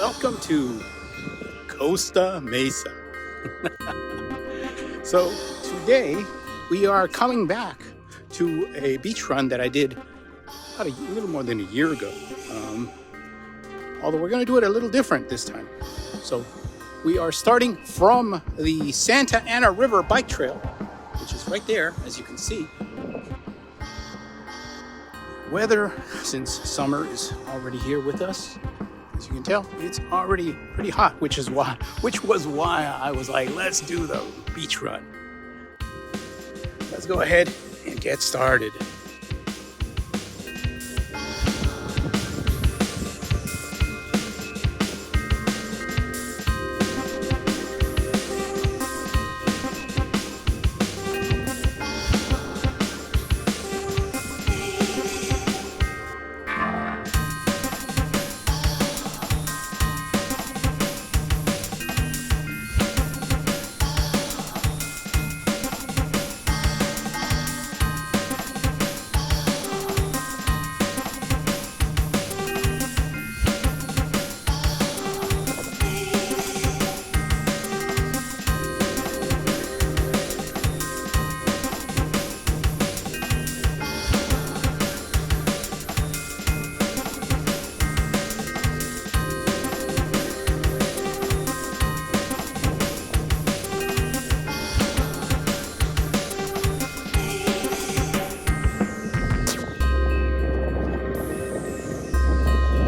Welcome to Costa Mesa. So today we are coming back to a beach run that I did about a little more than a year ago. Although we're going to do it a little different this time. So we are starting from the Santa Ana River bike trail, which is right there, as you can see. Weather, since summer is already here with us, as you can tell, it's already pretty hot, which was why I was like, let's do the beach run. Let's go ahead and get started.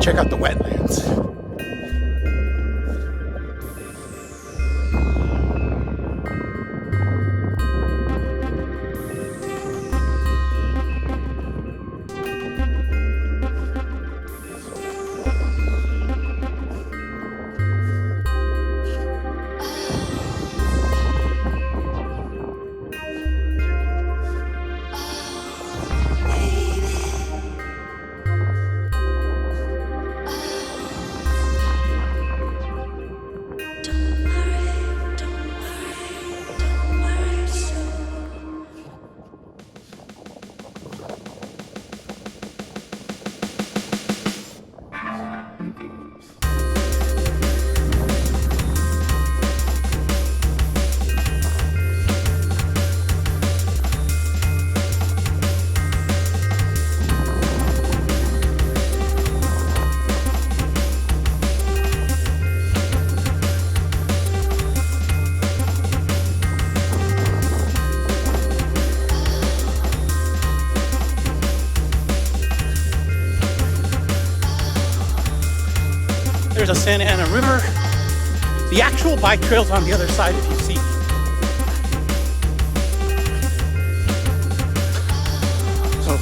Check out the wetlands. There's a Santa Ana River. The actual bike trail's on the other side, if you see. So,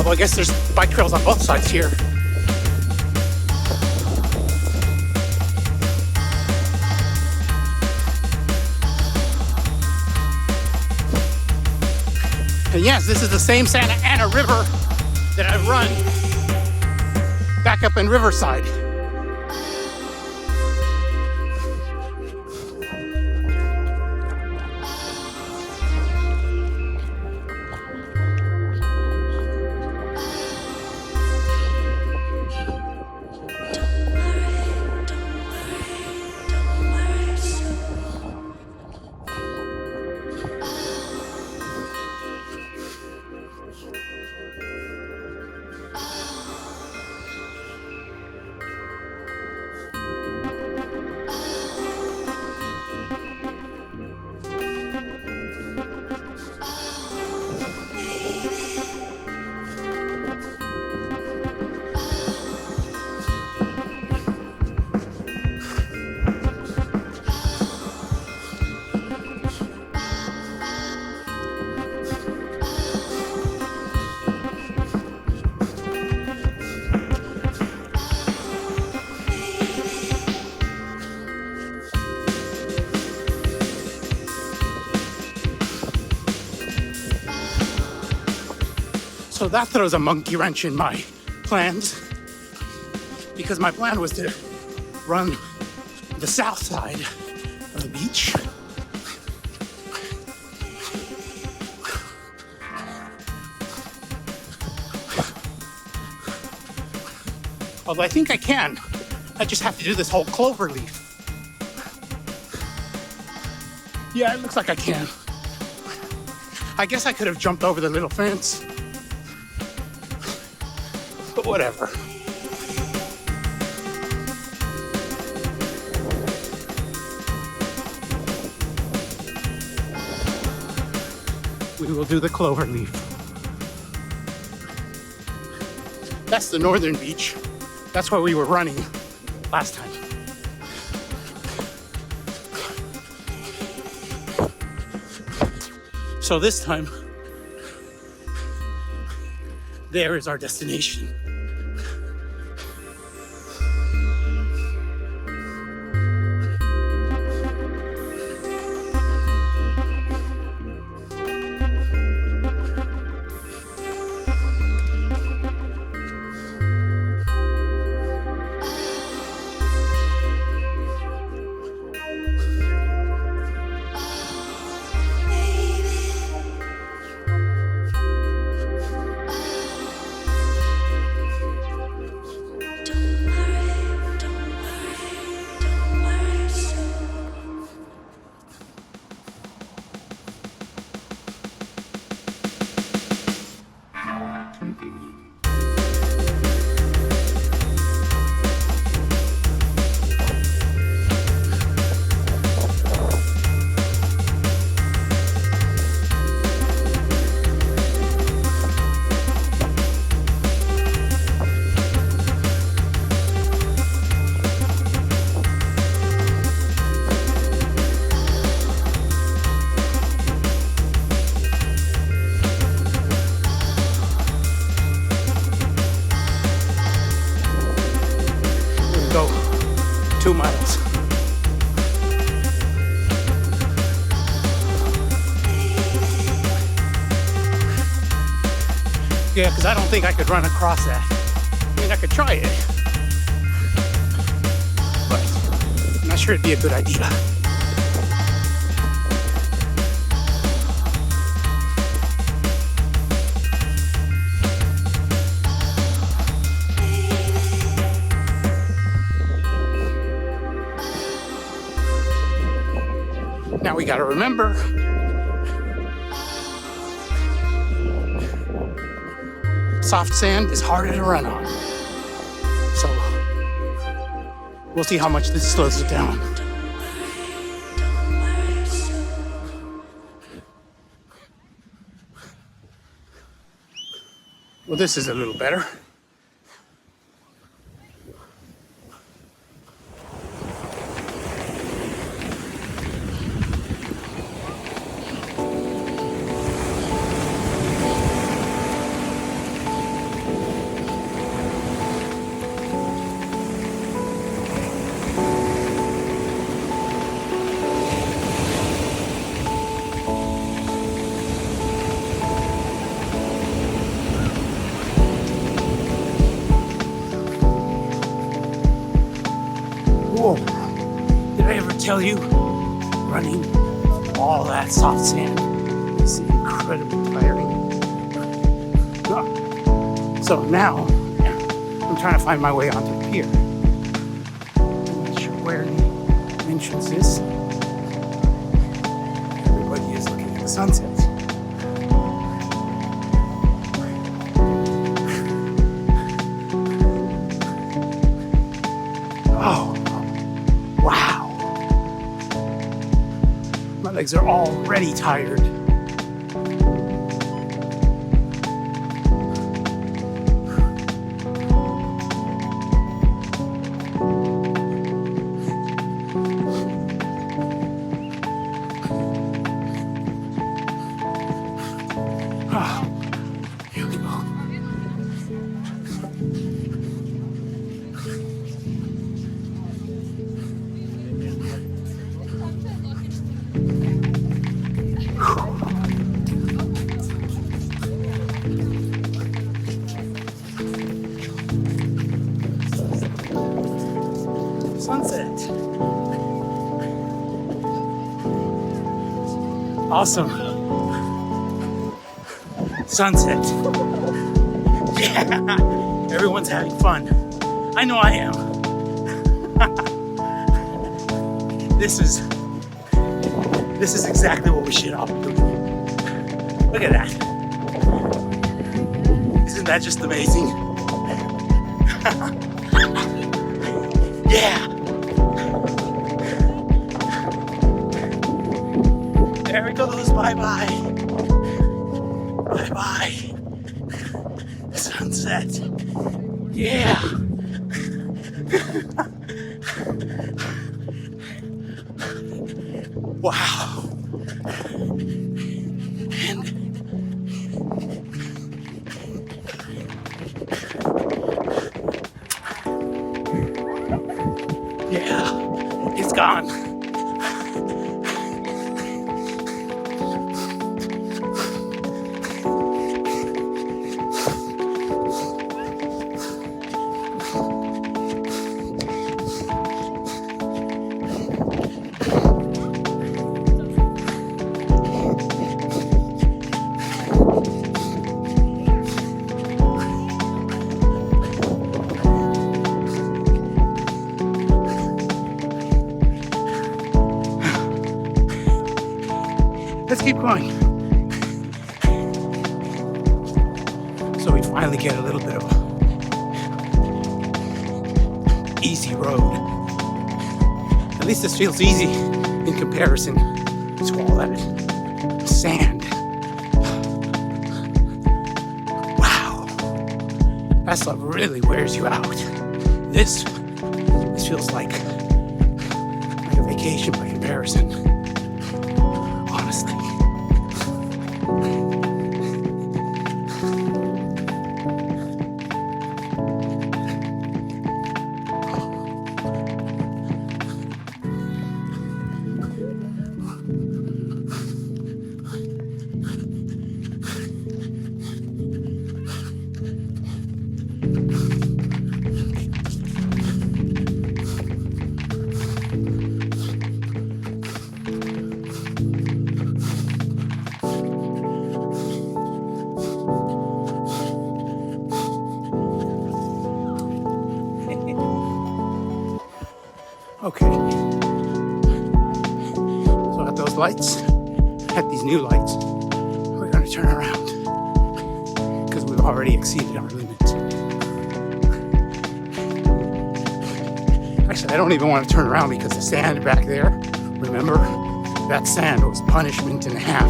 although I guess there's bike trails on both sides here. And yes, this is the same Santa Ana River that I run back up in Riverside. So that throws a monkey wrench in my plans, because my plan was to run the south side of the beach. Although I think I can. I just have to do this whole clover leaf. Yeah, it looks like I can. I guess I could have jumped over the little fence. But whatever. We will do the clover leaf. That's the northern beach. That's where we were running last time. So this time, there is our destination. Go 2 miles. Yeah, because I don't think I could run across that. I mean, I could try it, but I'm not sure it'd be a good idea. Now we gotta remember, soft sand is harder to run on. So we'll see how much this slows it down. Well, this is a little better. Whoa, did I ever tell you, running all that soft sand is incredibly tiring. So now, I'm trying to find my way onto the pier. I'm not sure where the entrance is. Everybody is looking at the sunset. Oh. Wow. My legs are already tired. Here we go. Sunset. Awesome. Sunset. Yeah. Everyone's having fun. I know I am. This is exactly what we should all be doing. Look at that. Isn't that just amazing? Yeah. There it goes. Bye-bye. Bye-bye. Sunset. Yeah. Wow. And yeah, it's gone. Let's keep going. So we finally get a little bit of easy road. At least this feels easy in comparison to all that sand. Wow, that stuff really wears you out. This feels like a vacation by comparison. Honestly. Okay. So at those lights, at these new lights, we're going to turn around because we've already exceeded our limit. Actually, I don't even want to turn around because the sand back there, remember, that sand was punishment and a half.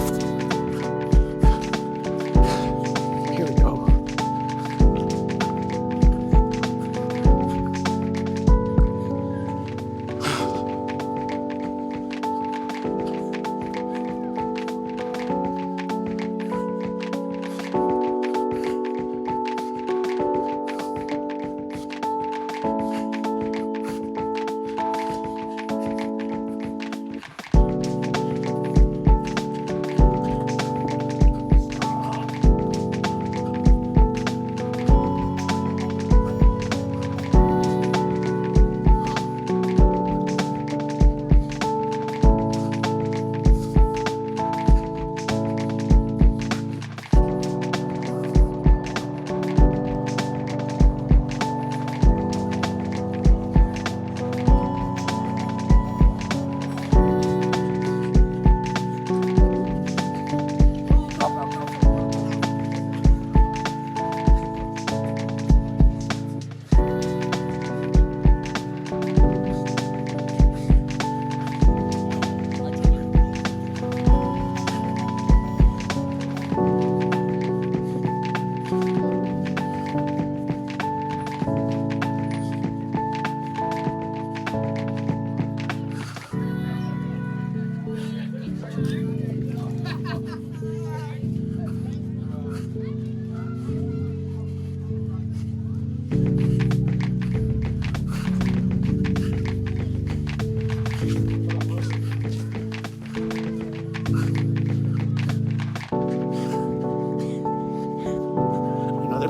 Here we go.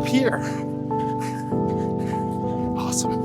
Pier. Awesome.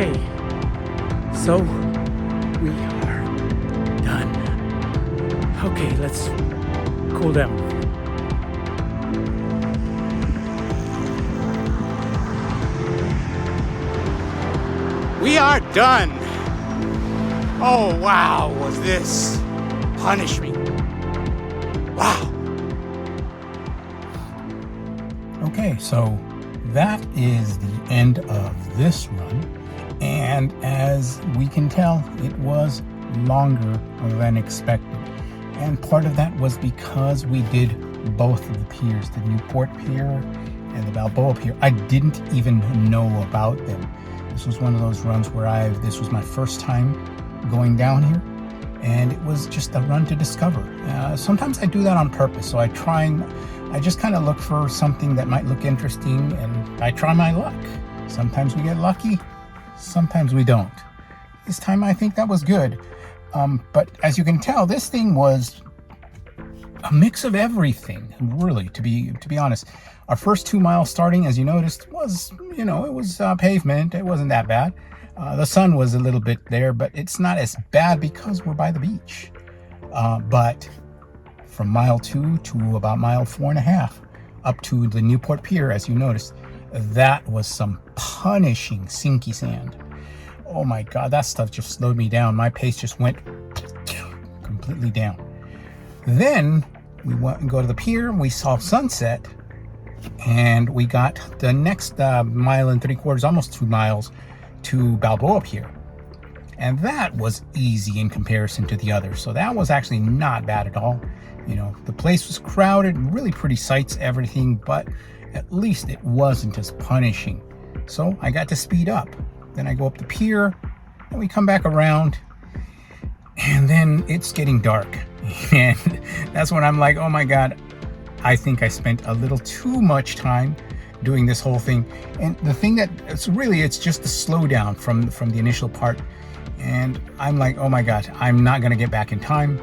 Okay, so we are done. Okay, let's cool down. We are done. Oh wow, was this punishing? Wow. Okay, so that is the end of this run, and as we can tell, it was longer than expected, and part of that was because we did both of the piers, the Newport Pier and the Balboa Pier. I didn't even know about them. This was one of those runs where this was my first time going down here, and it was just a run to discover. Sometimes I do that on purpose, so I just kind of look for something that might look interesting, and I try my luck. Sometimes we get lucky, sometimes we don't. This time I think that was good. But as you can tell, this thing was a mix of everything, really, to be honest. Our first 2 miles starting, as you noticed, was, it was pavement. It wasn't that bad. The sun was a little bit there, but it's not as bad because we're by the beach. But from mile 2 to about mile 4.5, up to the Newport Pier, as you noticed, that was some punishing sinky sand. Oh my God, that stuff just slowed me down. My pace just went completely down. Then we went and go to the pier, and we saw sunset, and we got the next 1.75 miles, almost 2 miles, to Balboa Pier. And that was easy in comparison to the others. So that was actually not bad at all. The place was crowded, really pretty sights, everything, but at least it wasn't as punishing. So I got to speed up. Then I go up the pier, and we come back around, and then it's getting dark. And that's when I'm like, oh my God, I think I spent a little too much time doing this whole thing. And the thing it's just the slowdown from the initial part. And I'm like, oh my God, I'm not gonna get back in time.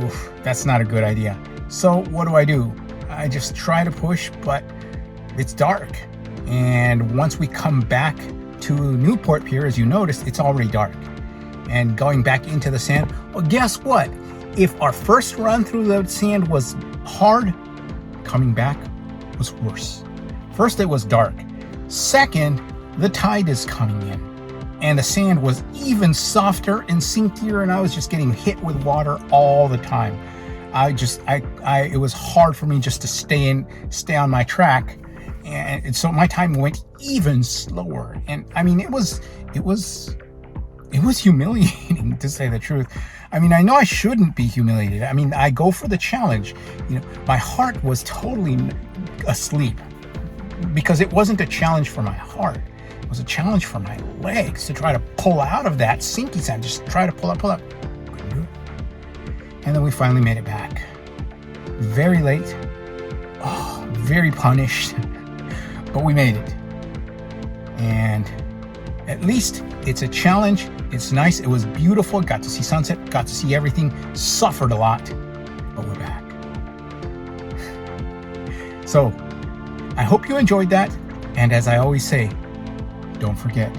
Oof, that's not a good idea. So what do? I just try to push, but it's dark. And once we come back to Newport Pier, as you noticed, it's already dark. And going back into the sand, well, guess what? If our first run through the sand was hard, coming back was worse. First, it was dark. Second, the tide is coming in, and the sand was even softer and sinkier, and I was just getting hit with water all the time. It was hard for me just to stay on my track, and so my time went even slower. And I mean, it was humiliating, to say the truth. I mean, I know I shouldn't be humiliated. I mean, I go for the challenge. My heart was totally asleep, because it wasn't a challenge for my heart. It was a challenge for my legs to try to pull out of that sinky sand. Just try to pull up. Couldn't do it. And then we finally made it back. Very late. Oh, very punished. But we made it. And at least it's a challenge. It's nice. It was beautiful. Got to see sunset. Got to see everything. Suffered a lot. But we're back. So I hope you enjoyed that. And as I always say, don't forget,